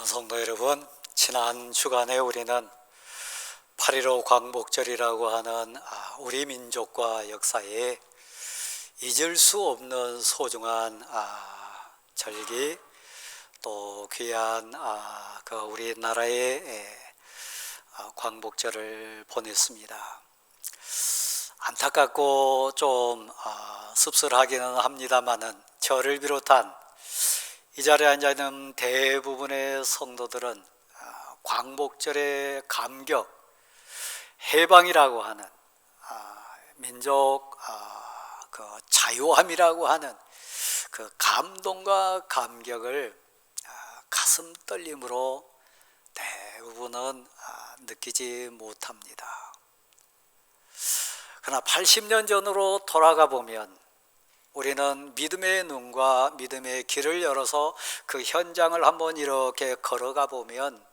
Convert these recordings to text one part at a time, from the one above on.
성도 여러분, 지난 주간에 우리는 8.15 광복절이라고 하는 우리 민족과 역사에 잊을 수 없는 소중한 절기, 또 귀한 우리나라의 광복절을 보냈습니다. 안타깝고 좀 씁쓸하기는 합니다만은 저를 비롯한 이 자리에 앉아있는 대부분의 성도들은 광복절의 감격, 해방이라고 하는 민족 그 자유함이라고 하는 그 감동과 감격을 가슴 떨림으로 대부분은 느끼지 못합니다. 그러나 80년 전으로 돌아가 보면 우리는 믿음의 눈과 믿음의 길을 열어서 그 현장을 한번 이렇게 걸어가 보면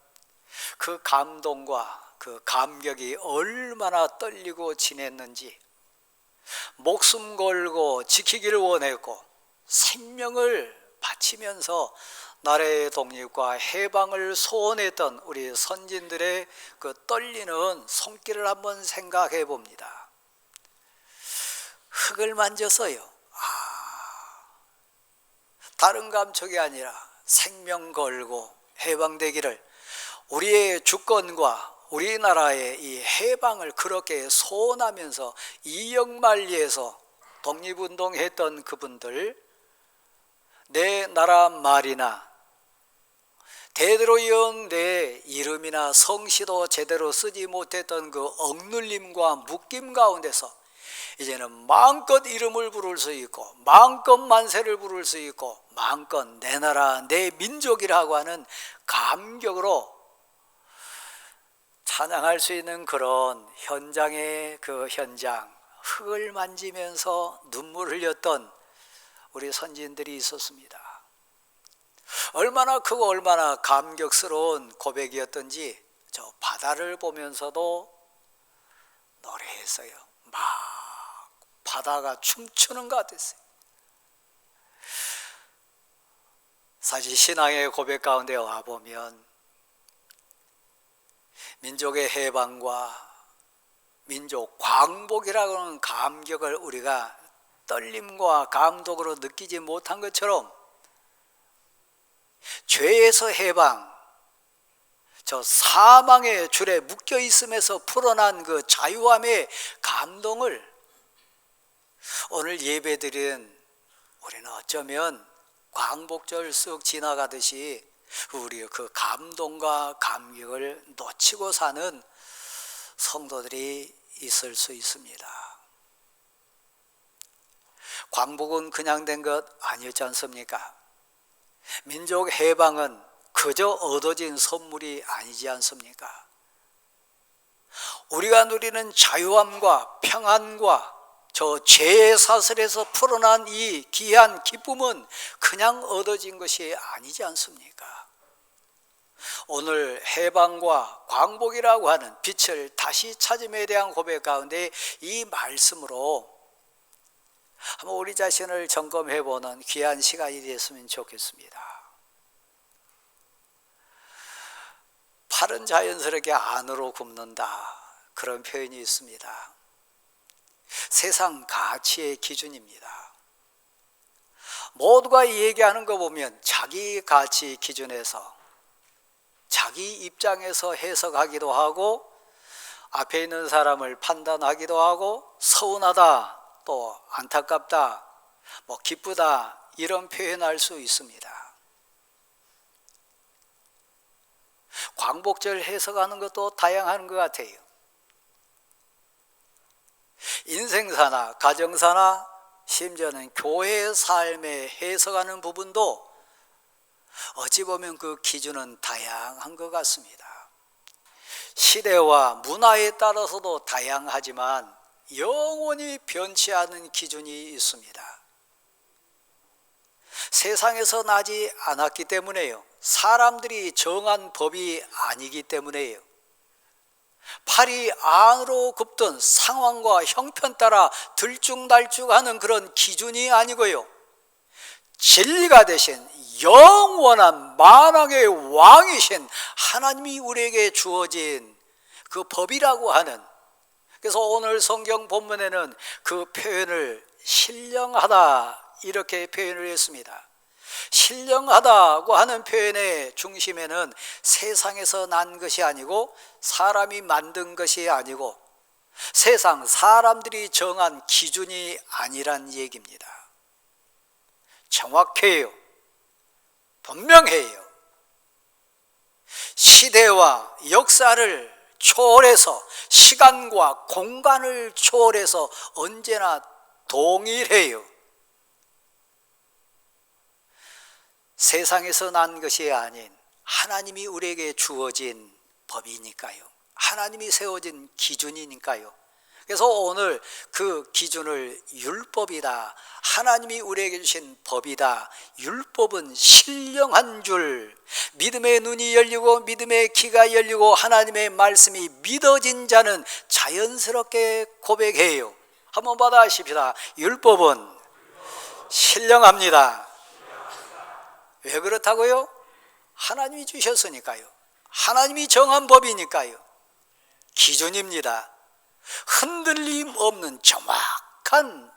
그 감동과 그 감격이 얼마나 떨리고 지냈는지, 목숨 걸고 지키기를 원했고 생명을 바치면서 나라의 독립과 해방을 소원했던 우리 선진들의 그 떨리는 손길을 한번 생각해 봅니다. 흙을 만져서요, 다른 감촉이 아니라 생명 걸고 해방되기를, 우리의 주권과 우리나라의 이 해방을 그렇게 소원하면서 이역만리에서 독립운동했던 그분들, 내 나라 말이나 대대로 이은 내 이름이나 성씨도 제대로 쓰지 못했던 그 억눌림과 묶임 가운데서 이제는 마음껏 이름을 부를 수 있고 마음껏 만세를 부를 수 있고 마음껏 내 나라 내 민족이라고 하는 감격으로 찬양할 수 있는 그런 현장의 그 현장, 흙을 만지면서 눈물 흘렸던 우리 선진들이 있었습니다. 얼마나 크고 얼마나 감격스러운 고백이었던지 저 바다를 보면서도 노래했어요. 막 바다가 춤추는 것 같았어요. 사실 신앙의 고백 가운데 와보면 민족의 해방과 민족 광복이라고 하는 감격을 우리가 떨림과 감동으로 느끼지 못한 것처럼 죄에서 해방, 저 사망의 줄에 묶여 있음에서 풀어난 그 자유함의 감동을 오늘 예배드린 우리는 어쩌면 광복절 쓱 지나가듯이 우리의 그 감동과 감격을 놓치고 사는 성도들이 있을 수 있습니다. 광복은 그냥 된 것 아니었지 않습니까? 민족 해방은 그저 얻어진 선물이 아니지 않습니까? 우리가 누리는 자유함과 평안과 저 죄의 사슬에서 풀어난 이 귀한 기쁨은 그냥 얻어진 것이 아니지 않습니까? 오늘 해방과 광복이라고 하는 빛을 다시 찾음에 대한 고백 가운데 이 말씀으로 한번 우리 자신을 점검해보는 귀한 시간이 됐으면 좋겠습니다. 팔은 자연스럽게 안으로 굽는다, 그런 표현이 있습니다. 세상 가치의 기준입니다. 모두가 얘기하는 거 보면 자기 가치 기준에서 자기 입장에서 해석하기도 하고 앞에 있는 사람을 판단하기도 하고 서운하다, 또 안타깝다, 기쁘다, 이런 표현할 수 있습니다. 광복절 해석하는 것도 다양한 것 같아요. 인생사나 가정사나 심지어는 교회 삶에 해석하는 부분도 어찌 보면 그 기준은 다양한 것 같습니다. 시대와 문화에 따라서도 다양하지만 영원히 변치 않은 기준이 있습니다. 세상에서 나지 않았기 때문에요. 사람들이 정한 법이 아니기 때문에요. 팔이 안으로 굽던 상황과 형편 따라 들쭉날쭉하는 그런 기준이 아니고요, 진리가 되신 영원한 만왕의 왕이신 하나님이 우리에게 주어진 그 법이라고 하는, 그래서 오늘 성경 본문에는 그 표현을 신령하다 이렇게 표현을 했습니다. 신령하다고 하는 표현의 중심에는 세상에서 난 것이 아니고 사람이 만든 것이 아니고 세상 사람들이 정한 기준이 아니란 얘기입니다. 정확해요. 분명해요. 시대와 역사를 초월해서 시간과 공간을 초월해서 언제나 동일해요. 세상에서 난 것이 아닌 하나님이 우리에게 주어진 법이니까요. 하나님이 세워진 기준이니까요. 그래서 오늘 그 기준을 율법이다, 하나님이 우리에게 주신 법이다, 율법은 신령한 줄, 믿음의 눈이 열리고 믿음의 귀가 열리고 하나님의 말씀이 믿어진 자는 자연스럽게 고백해요. 한번 받아하십시다. 율법은 신령합니다. 왜 그렇다고요? 하나님이 주셨으니까요. 하나님이 정한 법이니까요. 기준입니다. 흔들림 없는 정확한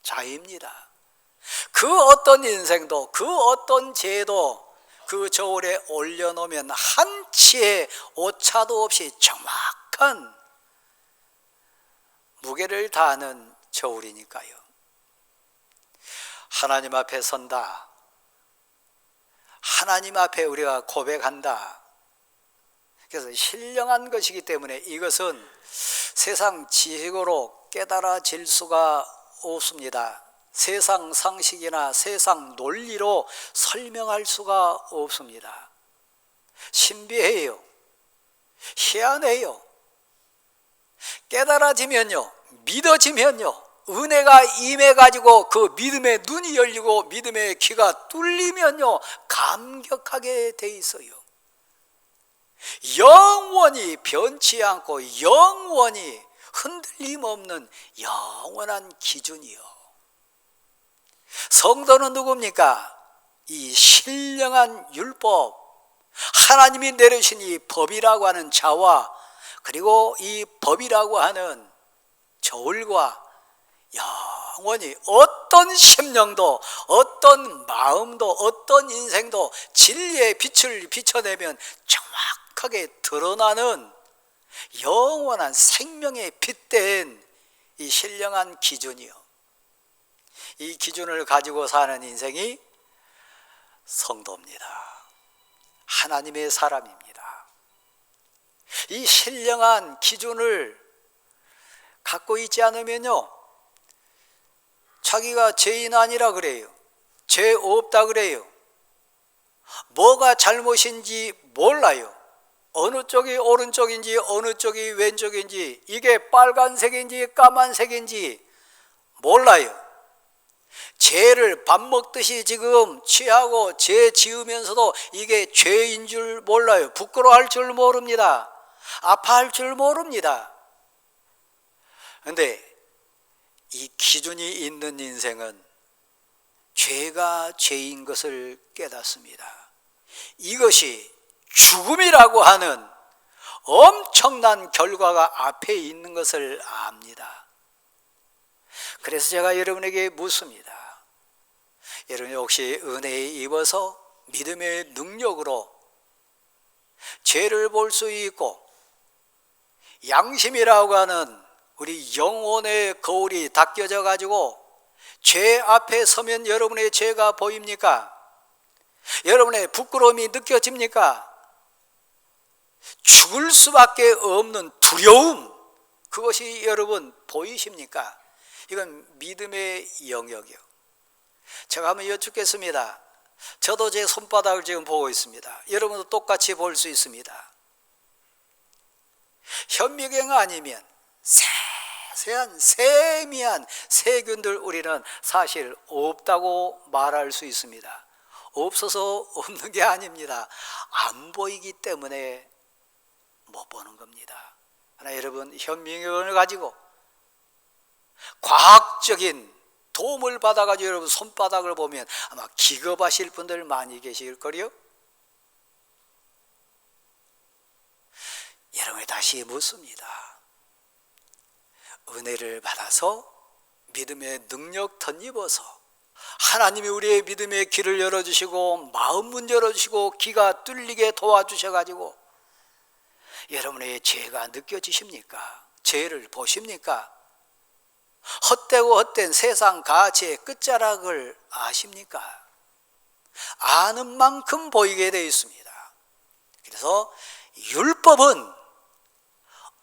자입니다. 그 어떤 인생도 그 어떤 죄도 그 저울에 올려놓으면 한치의 오차도 없이 정확한 무게를 다하는 저울이니까요. 하나님 앞에 선다, 하나님 앞에 우리가 고백한다. 그래서 신령한 것이기 때문에 이것은 세상 지식으로 깨달아질 수가 없습니다. 세상 상식이나 세상 논리로 설명할 수가 없습니다. 신비해요. 희한해요. 깨달아지면요, 믿어지면요, 은혜가 임해가지고 그 믿음의 눈이 열리고 믿음의 귀가 뚫리면요, 감격하게 돼 있어요. 영원히 변치 않고 영원히 흔들림 없는 영원한 기준이요. 성도는 누굽니까? 이 신령한 율법, 하나님이 내리신 이 법이라고 하는 자와 그리고 이 법이라고 하는 저울과 영원히 어떤 심령도 어떤 마음도 어떤 인생도 진리의 빛을 비춰내면 정확하게 드러나는 영원한 생명의 핏된 이 신령한 기준이요. 이 기준을 가지고 사는 인생이 성도입니다. 하나님의 사람입니다. 이 신령한 기준을 갖고 있지 않으면요, 자기가 죄인 아니라 그래요. 죄 없다 그래요. 뭐가 잘못인지 몰라요. 어느 쪽이 오른쪽인지 어느 쪽이 왼쪽인지, 이게 빨간색인지 까만색인지 몰라요. 죄를 밥 먹듯이 지금 취하고 죄 지으면서도 이게 죄인 줄 몰라요. 부끄러워할 줄 모릅니다. 아파할 줄 모릅니다. 그런데 이 기준이 있는 인생은 죄가 죄인 것을 깨닫습니다. 이것이 죽음이라고 하는 엄청난 결과가 앞에 있는 것을 압니다. 그래서 제가 여러분에게 묻습니다. 여러분 혹시 은혜에 입어서 믿음의 능력으로 죄를 볼 수 있고 양심이라고 하는 우리 영혼의 거울이 닦여져 가지고 죄 앞에 서면 여러분의 죄가 보입니까? 여러분의 부끄러움이 느껴집니까? 죽을 수밖에 없는 두려움, 그것이 여러분 보이십니까? 이건 믿음의 영역이요. 제가 한번 여쭙겠습니다. 저도 제 손바닥을 지금 보고 있습니다. 여러분도 똑같이 볼 수 있습니다. 현미경 아니면 세세한 세미한 세균들 우리는 사실 없다고 말할 수 있습니다. 없어서 없는 게 아닙니다. 안 보이기 때문에 못 보는 겁니다. 하나 여러분, 현미경을 가지고 과학적인 도움을 받아가지고 여러분 손바닥을 보면 아마 기겁하실 분들 많이 계실 거요. 여러분이 다시 묻습니다. 은혜를 받아서 믿음의 능력 덧입어서 하나님이 우리의 믿음의 길을 열어주시고 마음 문 열어주시고 귀가 뚫리게 도와주셔가지고 여러분의 죄가 느껴지십니까? 죄를 보십니까? 헛되고 헛된 세상 가치의 끝자락을 아십니까? 아는 만큼 보이게 되어 있습니다. 그래서 율법은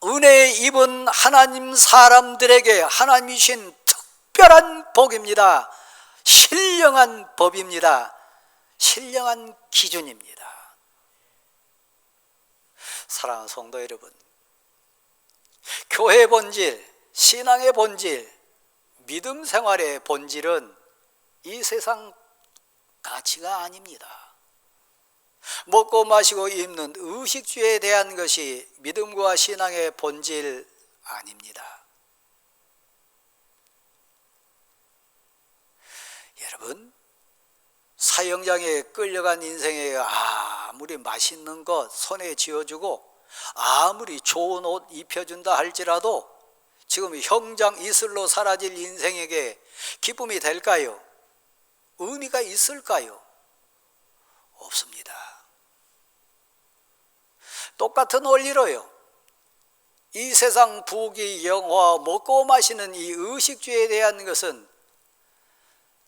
은혜에 입은 하나님 사람들에게 하나님이 주신 특별한 복입니다. 신령한 법입니다. 신령한 기준입니다. 사랑하는 성도 여러분, 교회의 본질, 신앙의 본질, 믿음 생활의 본질은 이 세상 가치가 아닙니다. 먹고 마시고 입는 의식주에 대한 것이 믿음과 신앙의 본질 아닙니다. 여러분, 사형장에 끌려간 인생에 아무리 맛있는 것 손에 쥐어주고 아무리 좋은 옷 입혀준다 할지라도 지금 형장 이슬로 사라질 인생에게 기쁨이 될까요? 의미가 있을까요? 없습니다. 똑같은 원리로요, 이 세상 부귀 영화 먹고 마시는 이 의식주에 대한 것은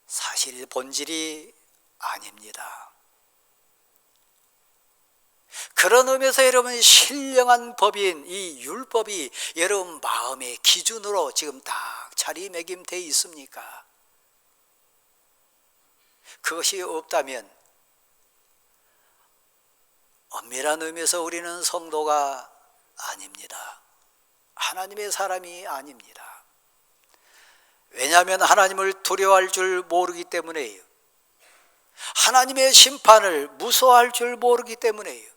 사실 본질이 아닙니다. 그런 의미에서 여러분 신령한 법인 이 율법이 여러분 마음의 기준으로 지금 딱 자리매김되어 있습니까? 그것이 없다면 엄밀한 의미에서 우리는 성도가 아닙니다. 하나님의 사람이 아닙니다. 왜냐하면 하나님을 두려워할 줄 모르기 때문에요. 하나님의 심판을 무서워할 줄 모르기 때문에요.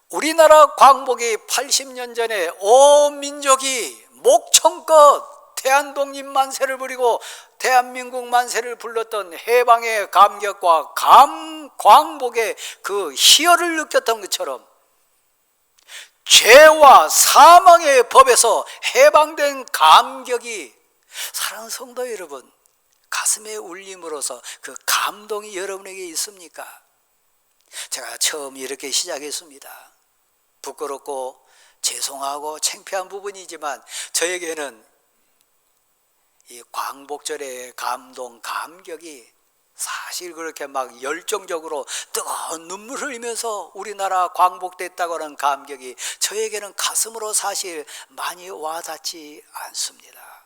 우리나라 광복이 80년 전에 온 민족이 목청껏 대한독립 만세를 부리고 대한민국 만세를 불렀던 해방의 감격과 광복의 그 희열을 느꼈던 것처럼 죄와 사망의 법에서 해방된 감격이 사랑하는 성도 여러분 가슴에 울림으로써 그 감동이 여러분에게 있습니까? 제가 처음 이렇게 시작했습니다. 부끄럽고 죄송하고 창피한 부분이지만 저에게는 이 광복절의 감동, 감격이 사실 그렇게 막 열정적으로 뜨거운 눈물을 흘리면서 우리나라 광복됐다고 하는 감격이 저에게는 가슴으로 사실 많이 와닿지 않습니다.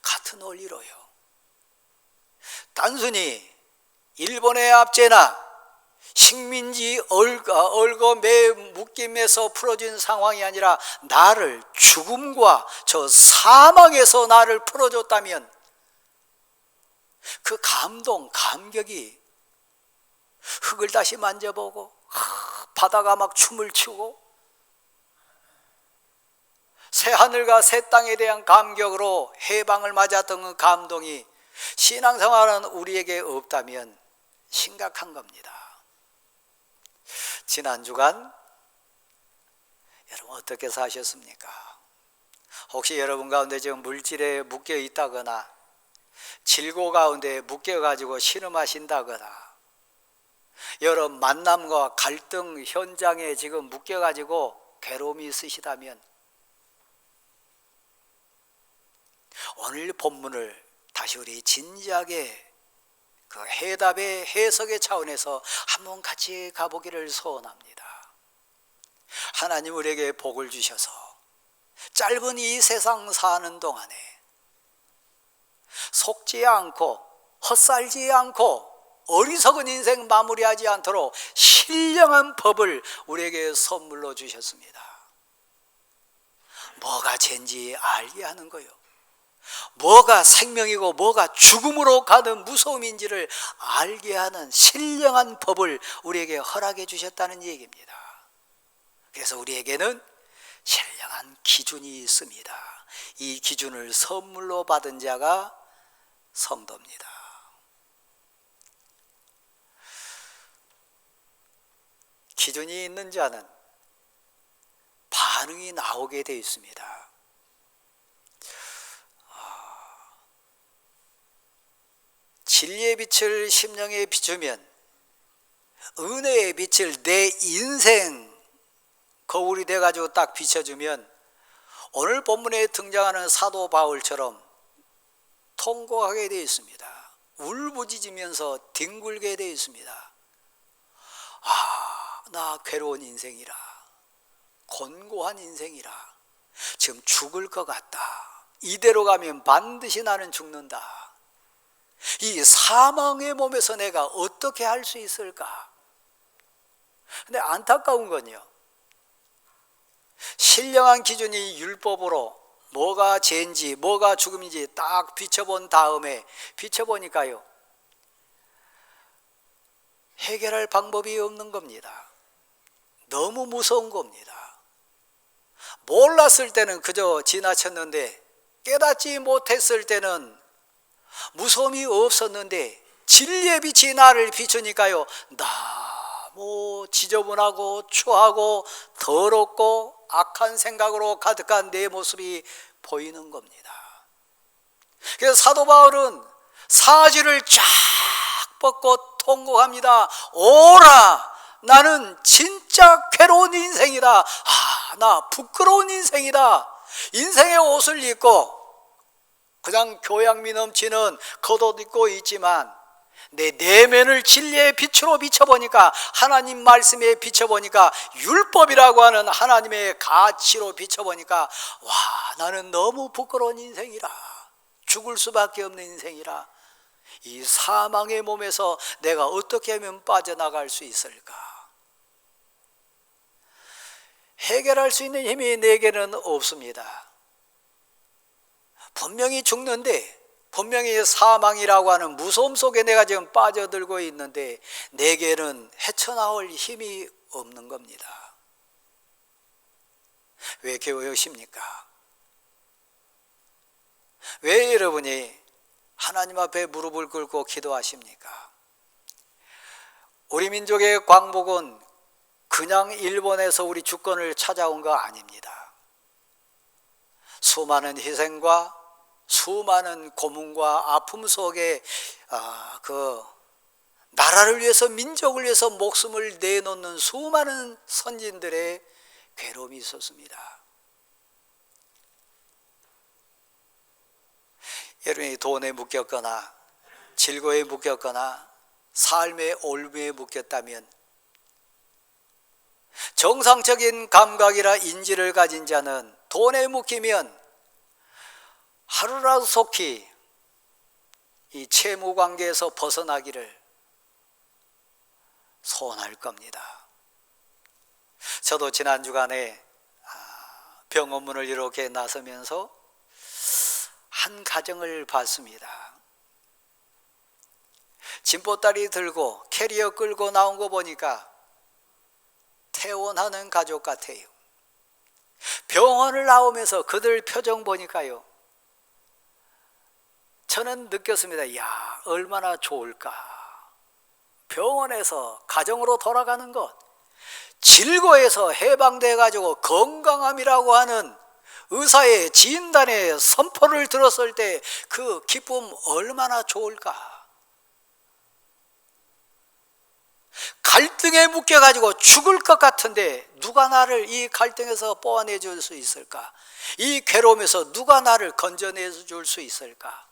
같은 원리로요. 단순히 일본의 압제나 식민지 얼거매 묶임에서 풀어진 상황이 아니라 나를 죽음과 저 사망에서 나를 풀어줬다면 그 감동, 감격이 흙을 다시 만져보고 바다가 막 춤을 추고 새하늘과 새 땅에 대한 감격으로 해방을 맞았던 그 감동이 신앙생활은 우리에게 없다면 심각한 겁니다. 지난 주간 여러분 어떻게 사셨습니까? 혹시 여러분 가운데 지금 물질에 묶여 있다거나 질고 가운데 묶여 가지고 신음하신다거나 여러 만남과 갈등 현장에 지금 묶여 가지고 괴로움이 있으시다면 오늘 본문을 다시 우리 진지하게 그 해답의 해석의 차원에서 한번 같이 가보기를 소원합니다. 하나님 우리에게 복을 주셔서 짧은 이 세상 사는 동안에 속지 않고 헛살지 않고 어리석은 인생 마무리하지 않도록 신령한 법을 우리에게 선물로 주셨습니다. 뭐가 죄인지 알게 하는 거요, 뭐가 생명이고 뭐가 죽음으로 가는 무서움인지를 알게 하는 신령한 법을 우리에게 허락해 주셨다는 얘기입니다. 그래서 우리에게는 신령한 기준이 있습니다. 이 기준을 선물로 받은 자가 성도입니다. 기준이 있는 자는 반응이 나오게 되어 있습니다. 진리의 빛을 심령에 비추면, 은혜의 빛을 내 인생 거울이 돼가지고 딱 비춰주면 오늘 본문에 등장하는 사도 바울처럼 통곡하게 되어 있습니다. 울부짖으면서 뒹굴게 되어 있습니다. 나 괴로운 인생이라, 곤고한 인생이라, 지금 죽을 것 같다. 이대로 가면 반드시 나는 죽는다. 이 사망의 몸에서 내가 어떻게 할 수 있을까? 근데 안타까운 건요, 신령한 기준이 율법으로 뭐가 죄인지 뭐가 죽음인지 딱 비춰본 다음에 비춰보니까요, 해결할 방법이 없는 겁니다. 너무 무서운 겁니다. 몰랐을 때는 그저 지나쳤는데, 깨닫지 못했을 때는 무서움이 없었는데, 진리의 빛이 나를 비추니까요, 너무 지저분하고 추하고 더럽고 악한 생각으로 가득한 내 모습이 보이는 겁니다. 그래서 사도 바울은 사지를 쫙 뻗고 통곡합니다. 오라, 나는 진짜 괴로운 인생이다. 나 부끄러운 인생이다. 인생의 옷을 입고 그냥 교양미 넘치는 겉옷 입고 있지만, 내 내면을 진리의 빛으로 비춰보니까, 하나님 말씀에 비춰보니까, 율법이라고 하는 하나님의 가치로 비춰보니까, 나는 너무 부끄러운 인생이라, 죽을 수밖에 없는 인생이라, 이 사망의 몸에서 내가 어떻게 하면 빠져나갈 수 있을까? 해결할 수 있는 힘이 내게는 없습니다. 분명히 죽는데, 분명히 사망이라고 하는 무서움 속에 내가 지금 빠져들고 있는데, 내게는 헤쳐나올 힘이 없는 겁니다. 왜 괴로우십니까? 왜 여러분이 하나님 앞에 무릎을 꿇고 기도하십니까? 우리 민족의 광복은 그냥 일본에서 우리 주권을 찾아온 거 아닙니다. 수많은 희생과 수많은 고문과 아픔 속에 그 나라를 위해서, 민족을 위해서 목숨을 내놓는 수많은 선진들의 괴로움이 있었습니다. 여러분이 돈에 묶였거나 질거에 묶였거나 삶의 올무에 묶였다면, 정상적인 감각이라 인지를 가진 자는 돈에 묶이면 하루라도 속히 이 채무 관계에서 벗어나기를 소원할 겁니다. 저도 지난 주간에 병원문을 이렇게 나서면서 한 가정을 봤습니다. 짐보따리 들고 캐리어 끌고 나온 거 보니까 퇴원하는 가족 같아요. 병원을 나오면서 그들 표정 보니까요, 저는 느꼈습니다. 야, 얼마나 좋을까. 병원에서 가정으로 돌아가는 것, 질고에서 해방돼 가지고 건강함이라고 하는 의사의 진단의 선포를 들었을 때 그 기쁨 얼마나 좋을까. 갈등에 묶여가지고 죽을 것 같은데 누가 나를 이 갈등에서 뽑아내 줄 수 있을까? 이 괴로움에서 누가 나를 건져내 줄 수 있을까?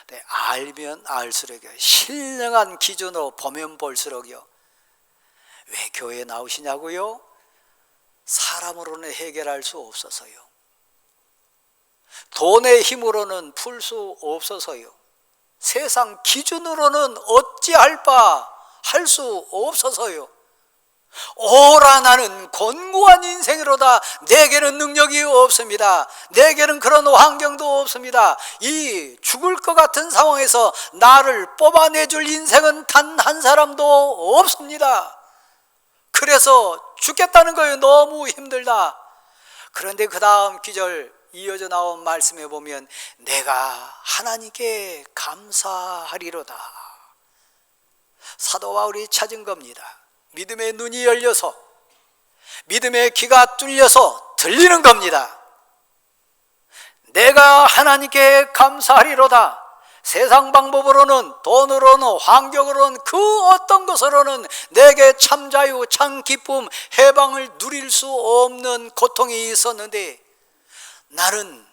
네, 알면 알수록요, 신령한 기준으로 보면 볼수록요, 왜 교회에 나오시냐고요? 사람으로는 해결할 수 없어서요. 돈의 힘으로는 풀 수 없어서요. 세상 기준으로는 어찌할 바 할 수 없어서요. 오라, 나는 곤고한 인생이로다. 내게는 능력이 없습니다. 내게는 그런 환경도 없습니다. 이 죽을 것 같은 상황에서 나를 뽑아내줄 인생은 단 한 사람도 없습니다. 그래서 죽겠다는 거예요. 너무 힘들다. 그런데 그 다음 기절 이어져 나온 말씀에 보면 내가 하나님께 감사하리로다. 사도 바울이 찾은 겁니다. 믿음의 눈이 열려서, 믿음의 귀가 뚫려서 들리는 겁니다. 내가 하나님께 감사하리로다. 세상 방법으로는, 돈으로는, 환경으로는, 그 어떤 것으로는 내게 참 자유, 참 기쁨, 해방을 누릴 수 없는 고통이 있었는데 나는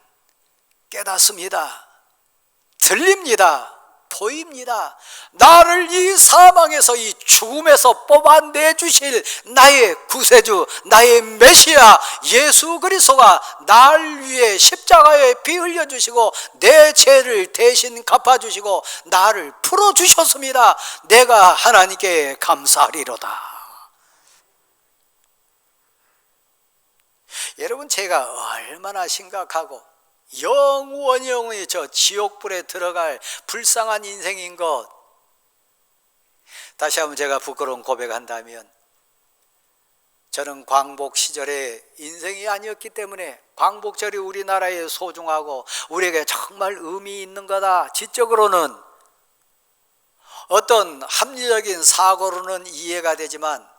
깨닫습니다. 들립니다. 보입니다. 나를 이 사망에서, 이 죽음에서 뽑아내주실 나의 구세주, 나의 메시아 예수 그리스도가 날 위해 십자가에 피 흘려주시고 내 죄를 대신 갚아주시고 나를 풀어주셨습니다. 내가 하나님께 감사하리로다. 여러분, 제가 얼마나 심각하고 영원히 저 지옥불에 들어갈 불쌍한 인생인 것, 다시 한번 제가 부끄러운 고백한다면 저는 광복 시절에 인생이 아니었기 때문에 광복절이 우리나라에 소중하고 우리에게 정말 의미 있는 거다. 지적으로는, 어떤 합리적인 사고로는 이해가 되지만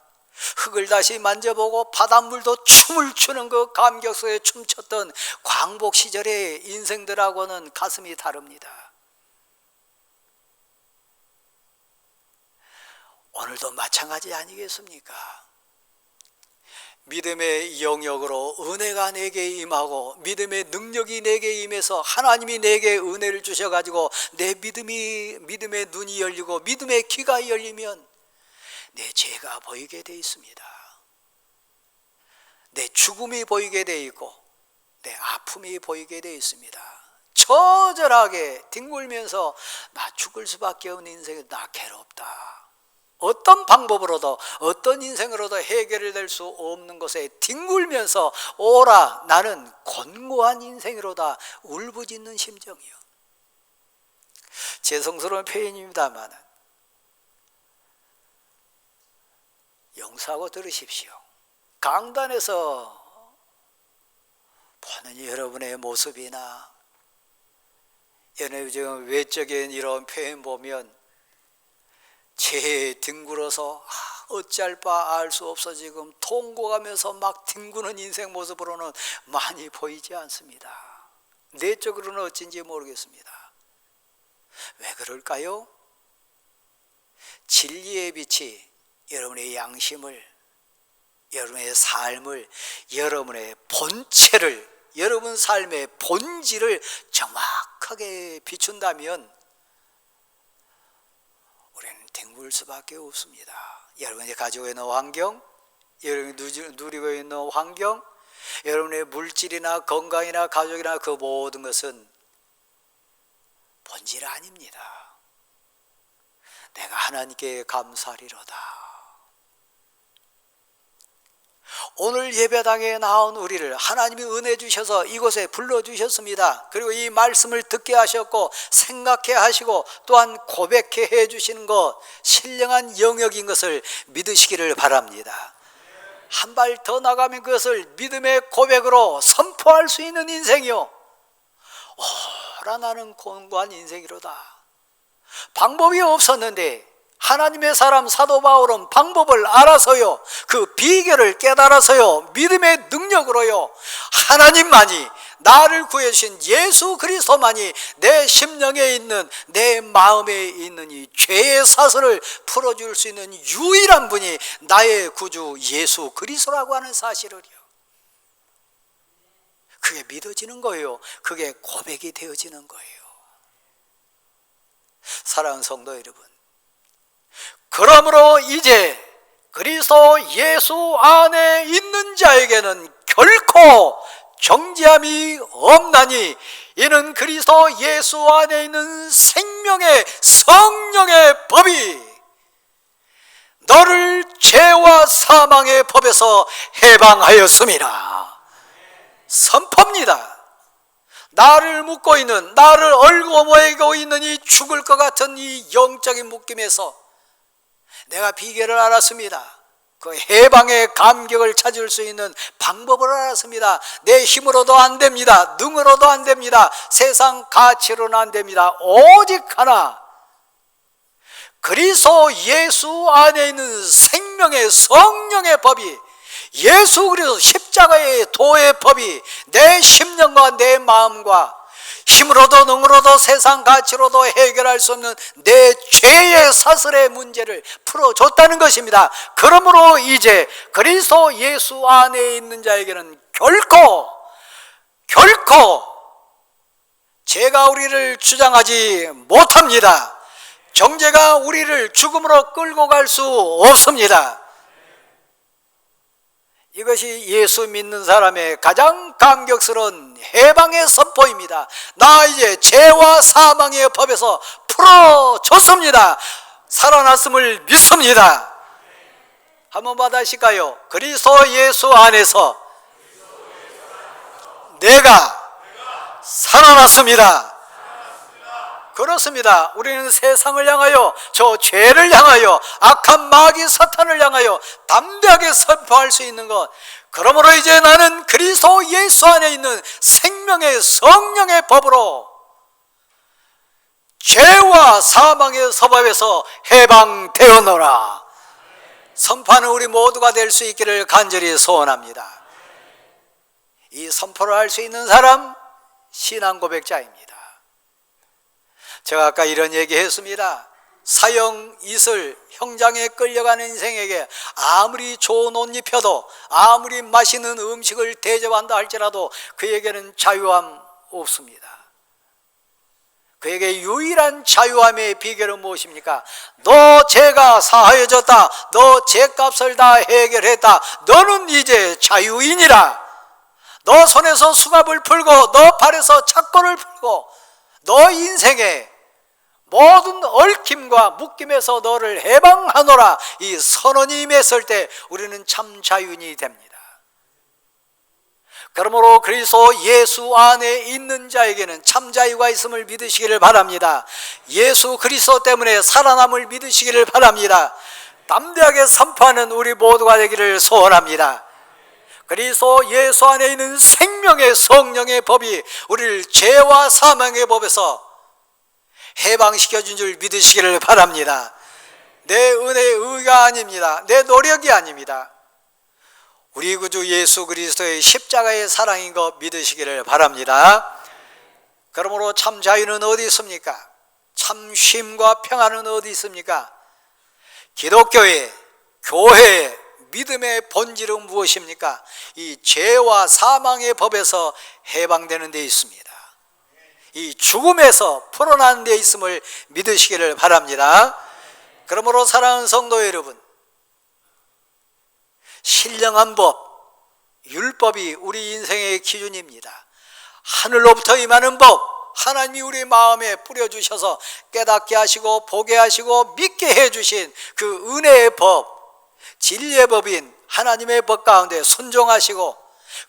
흙을 다시 만져보고 바닷물도 춤을 추는 그 감격 속에 춤췄던 광복 시절의 인생들하고는 가슴이 다릅니다. 오늘도 마찬가지 아니겠습니까? 믿음의 영역으로 은혜가 내게 임하고 믿음의 능력이 내게 임해서 하나님이 내게 은혜를 주셔가지고 내 믿음의 눈이 열리고 믿음의 귀가 열리면 내 죄가 보이게 돼 있습니다. 내 죽음이 보이게 돼 있고 내 아픔이 보이게 돼 있습니다. 처절하게 뒹굴면서 나 죽을 수밖에 없는 인생이 나 괴롭다. 어떤 방법으로도 어떤 인생으로도 해결될 수 없는 것에 뒹굴면서 오라 나는 곤고한 인생이로다 울부짖는 심정이요. 죄송스러운 표현입니다만 용서하고 들으십시오. 강단에서 보는 여러분의 모습이나 지금 외적인 이런 표현 보면 죄에 뒹굴어서 어찌할 바 알 수 없어 지금 통곡하면서 막 뒹구는 인생 모습으로는 많이 보이지 않습니다. 내적으로는 어쩐지 모르겠습니다. 왜 그럴까요? 진리의 빛이 여러분의 양심을, 여러분의 삶을, 여러분의 본체를, 여러분 삶의 본질을 정확하게 비춘다면 우리는 뒹굴 수밖에 없습니다. 여러분이 가지고 있는 환경, 여러분이 누리고 있는 환경, 여러분의 물질이나 건강이나 가족이나 그 모든 것은 본질 아닙니다. 내가 하나님께 감사하리로다. 오늘 예배당에 나온 우리를 하나님이 은혜 주셔서 이곳에 불러주셨습니다. 그리고 이 말씀을 듣게 하셨고 생각해 하시고 또한 고백해 해 주시는 것, 신령한 영역인 것을 믿으시기를 바랍니다. 한 발 더 나가면 그것을 믿음의 고백으로 선포할 수 있는 인생이요, 오라 나는 곤고한 인생이로다. 방법이 없었는데 하나님의 사람 사도 바울은 방법을 알아서요, 그 비결을 깨달아서요, 믿음의 능력으로요, 하나님만이, 나를 구해주신 예수 그리스도만이 내 심령에 있는, 내 마음에 있는 이 죄의 사슬을 풀어줄 수 있는 유일한 분이 나의 구주 예수 그리스도라고 하는 사실을요, 그게 믿어지는 거예요. 그게 고백이 되어지는 거예요. 사랑하는 성도 여러분, 그러므로 이제 그리스도 예수 안에 있는 자에게는 결코 정죄함이 없나니 이는 그리스도 예수 안에 있는 생명의 성령의 법이 너를 죄와 사망의 법에서 해방하였습니다. 선포입니다. 나를 묶고 있는, 나를 얽어매고 있는 이 죽을 것 같은 이 영적인 묶임에서 내가 비결을 알았습니다. 그 해방의 감격을 찾을 수 있는 방법을 알았습니다. 내 힘으로도 안 됩니다. 능으로도 안 됩니다. 세상 가치로는 안 됩니다. 오직 하나, 그리스도 예수 안에 있는 생명의 성령의 법이, 예수 그리스도 십자가의 도의 법이 내 심령과 내 마음과 힘으로도 능으로도 세상 가치로도 해결할 수 없는 내 죄의 사슬의 문제를 풀어줬다는 것입니다. 그러므로 이제 그리스도 예수 안에 있는 자에게는 결코 죄가 우리를 주장하지 못합니다. 정죄가 우리를 죽음으로 끌고 갈 수 없습니다. 이것이 예수 믿는 사람의 가장 감격스러운 해방의 선포입니다. 나 이제 죄와 사망의 법에서 풀어졌습니다. 살아났음을 믿습니다. 한번 받으실까요? 그리스도 예수 안에서 내가 살아났습니다. 그렇습니다. 우리는 세상을 향하여, 저 죄를 향하여, 악한 마귀 사탄을 향하여 담대하게 선포할 수 있는 것, 그러므로 이제 나는 그리스도 예수 안에 있는 생명의 성령의 법으로 죄와 사망의 서법에서 해방되었노라 선포하는 우리 모두가 될 수 있기를 간절히 소원합니다. 이 선포를 할 수 있는 사람, 신앙 고백자입니다. 제가 아까 이런 얘기 했습니다. 사형, 이슬, 형장에 끌려가는 인생에게 아무리 좋은 옷 입혀도, 아무리 맛있는 음식을 대접한다 할지라도 그에게는 자유함 없습니다. 그에게 유일한 자유함의 비결은 무엇입니까? 너 죄가 사하여졌다. 너 죄값을 다 해결했다. 너는 이제 자유인이라. 너 손에서 수갑을 풀고, 너 발에서 착고를 풀고, 너 인생에 모든 얽힘과 묶임에서 너를 해방하노라, 이 선언이 임했을 때 우리는 참 자유인이 됩니다. 그러므로 그리스도 예수 안에 있는 자에게는 참 자유가 있음을 믿으시기를 바랍니다. 예수 그리스도 때문에 살아남을 믿으시기를 바랍니다. 담대하게 선포하는 우리 모두가 되기를 소원합니다. 그리스도 예수 안에 있는 생명의 성령의 법이 우리를 죄와 사망의 법에서 해방시켜준 줄 믿으시기를 바랍니다. 내 은혜의 의가 아닙니다. 내 노력이 아닙니다. 우리 구주 예수 그리스도의 십자가의 사랑인 것 믿으시기를 바랍니다. 그러므로 참 자유는 어디 있습니까? 참 쉼과 평안은 어디 있습니까? 기독교의, 교회의 믿음의 본질은 무엇입니까? 이 죄와 사망의 법에서 해방되는 데 있습니다. 이 죽음에서 풀어나는 데 있음을 믿으시기를 바랍니다. 그러므로 사랑하는 성도 여러분, 신령한 법, 율법이 우리 인생의 기준입니다. 하늘로부터 임하는 법, 하나님이 우리 마음에 뿌려주셔서 깨닫게 하시고 보게 하시고 믿게 해주신 그 은혜의 법, 진리의 법인 하나님의 법 가운데 순종하시고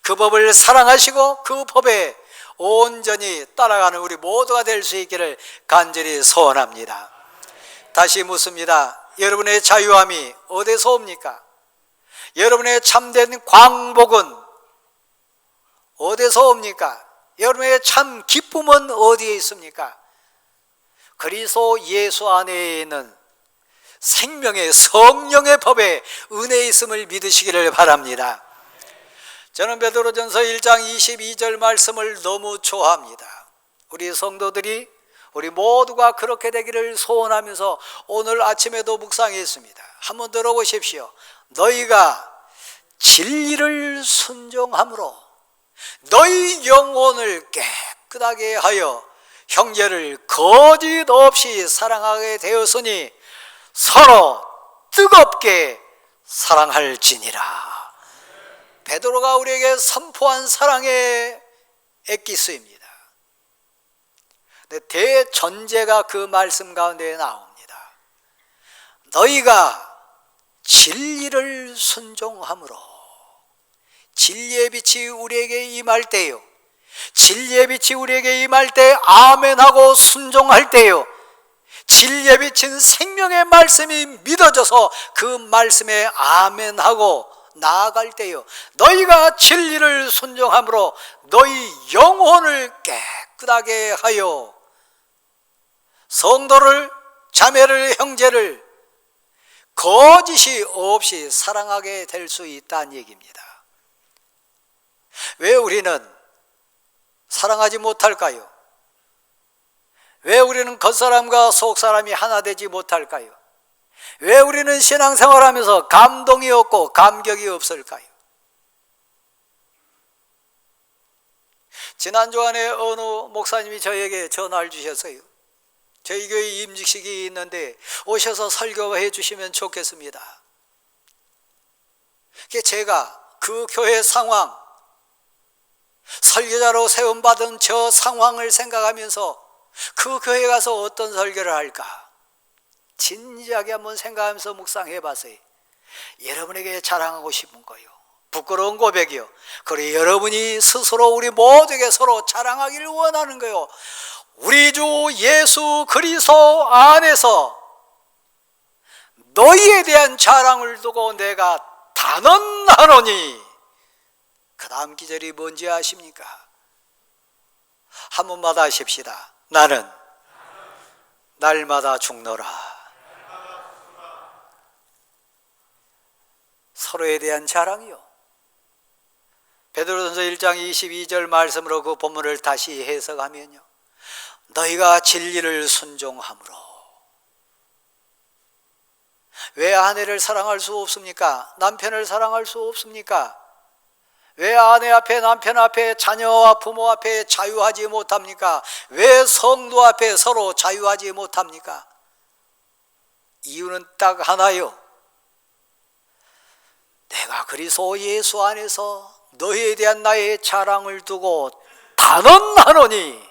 그 법을 사랑하시고 그 법에 온전히 따라가는 우리 모두가 될 수 있기를 간절히 소원합니다. 다시 묻습니다. 여러분의 자유함이 어디서 옵니까? 여러분의 참된 광복은 어디서 옵니까? 여러분의 참 기쁨은 어디에 있습니까? 그리스도 예수 안에 있는 생명의 성령의 법에 은혜에 있음을 믿으시기를 바랍니다. 저는 베드로전서 1장 22절 말씀을 너무 좋아합니다. 우리 성도들이, 우리 모두가 그렇게 되기를 소원하면서 오늘 아침에도 묵상했습니다. 한번 들어보십시오. 너희가 진리를 순종함으로 너희 영혼을 깨끗하게 하여 형제를 거짓 없이 사랑하게 되었으니 서로 뜨겁게 사랑할지니라. 베드로가 우리에게 선포한 사랑의 엑기스입니다. 대전제가 그 말씀 가운데 나옵니다. 너희가 진리를 순종함으로, 진리의 빛이 우리에게 임할 때요, 진리의 빛이 우리에게 임할 때 아멘하고 순종할 때요, 진리에 비친 생명의 말씀이 믿어져서 그 말씀에 아멘하고 나아갈 때요, 너희가 진리를 순종함으로 너희 영혼을 깨끗하게 하여 성도를, 자매를, 형제를 거짓이 없이 사랑하게 될 수 있다는 얘기입니다. 왜 우리는 사랑하지 못할까요? 왜 우리는 겉사람과 속사람이 하나 되지 못할까요? 왜 우리는 신앙생활하면서 감동이 없고 감격이 없을까요? 지난 주간에 어느 목사님이 저에게 전화를 주셨어요. 저희 교회 임직식이 있는데 오셔서 설교해 주시면 좋겠습니다. 제가 그 교회 상황, 설교자로 세움받은 저 상황을 생각하면서 그 교회 가서 어떤 설교를 할까 진지하게 한번 생각하면서 묵상해 봤어요. 여러분에게 자랑하고 싶은 거요, 부끄러운 고백이요, 그리고 여러분이 스스로 우리 모두에게 서로 자랑하기를 원하는 거요, 우리 주 예수 그리스도 안에서 너희에 대한 자랑을 두고 내가 단언하노니. 그 다음 기절이 뭔지 아십니까? 한 번마다 하십시다. 나는 날마다 죽노라. 서로에 대한 자랑이요. 베드로전서 1장 22절 말씀으로 그 본문을 다시 해석하면요, 너희가 진리를 순종함으로. 왜 아내를 사랑할 수 없습니까? 남편을 사랑할 수 없습니까? 왜 아내 앞에, 남편 앞에, 자녀와 부모 앞에 자유하지 못합니까? 왜 성도 앞에 서로 자유하지 못합니까? 이유는 딱 하나요. 내가 그리스도 예수 안에서 너희에 대한 나의 자랑을 두고 단언하노니.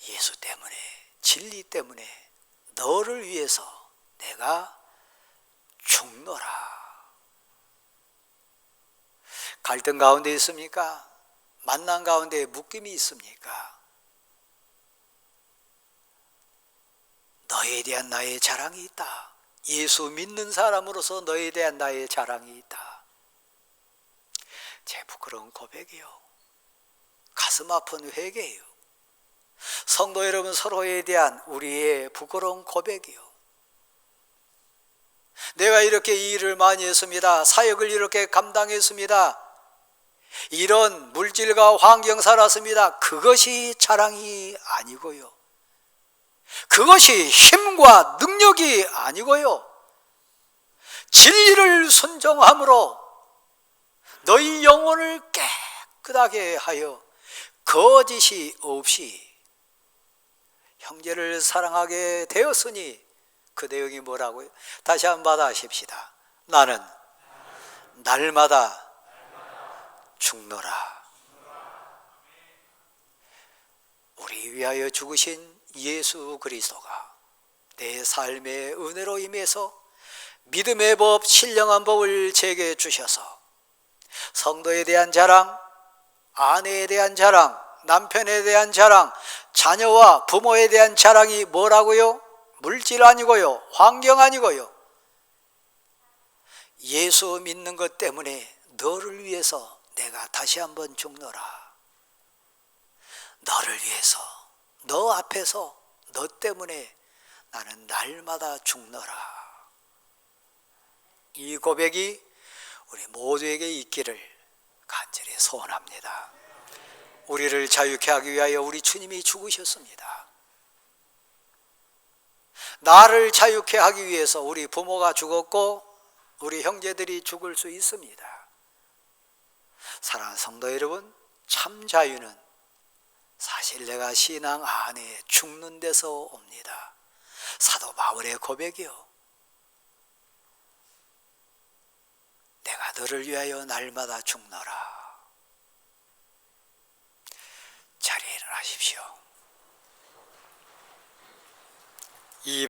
예수 때문에, 진리 때문에 너를 위해서 내가 죽노라. 갈등 가운데 있습니까? 만남 가운데 묶임이 있습니까? 너에 대한 나의 자랑이 있다. 예수 믿는 사람으로서 너에 대한 나의 자랑이 있다. 제 부끄러운 고백이요, 가슴 아픈 회개예요. 성도 여러분, 서로에 대한 우리의 부끄러운 고백이요, 내가 이렇게 일을 많이 했습니다. 사역을 이렇게 감당했습니다. 이런 물질과 환경 살았습니다. 그것이 자랑이 아니고요, 그것이 힘과 능력이 아니고요, 진리를 순종함으로 너희 영혼을 깨끗하게 하여 거짓이 없이 형제를 사랑하게 되었으니. 그 내용이 뭐라고요? 다시 한번 받아하십시다. 나는 날마다 죽노라. 우리 위하여 죽으신 예수 그리스도가 내 삶의 은혜로 임해서 믿음의 법, 신령한 법을 제게 주셔서 성도에 대한 자랑, 아내에 대한 자랑, 남편에 대한 자랑, 자녀와 부모에 대한 자랑이 뭐라고요? 물질 아니고요, 환경 아니고요, 예수 믿는 것 때문에 너를 위해서 내가 다시 한번 죽노라. 너를 위해서, 너 앞에서, 너 때문에 나는 날마다 죽노라. 이 고백이 우리 모두에게 있기를 간절히 소원합니다. 우리를 자유케 하기 위하여 우리 주님이 죽으셨습니다. 나를 자유케 하기 위해서 우리 부모가 죽었고 우리 형제들이 죽을 수 있습니다. 사랑하는 성도 여러분, 참 자유는 사실 내가 신앙 안에 죽는 데서 옵니다. 사도 바울의 고백이요, 내가 너를 위하여 날마다 죽노라. 자리에 일어나십시오. 이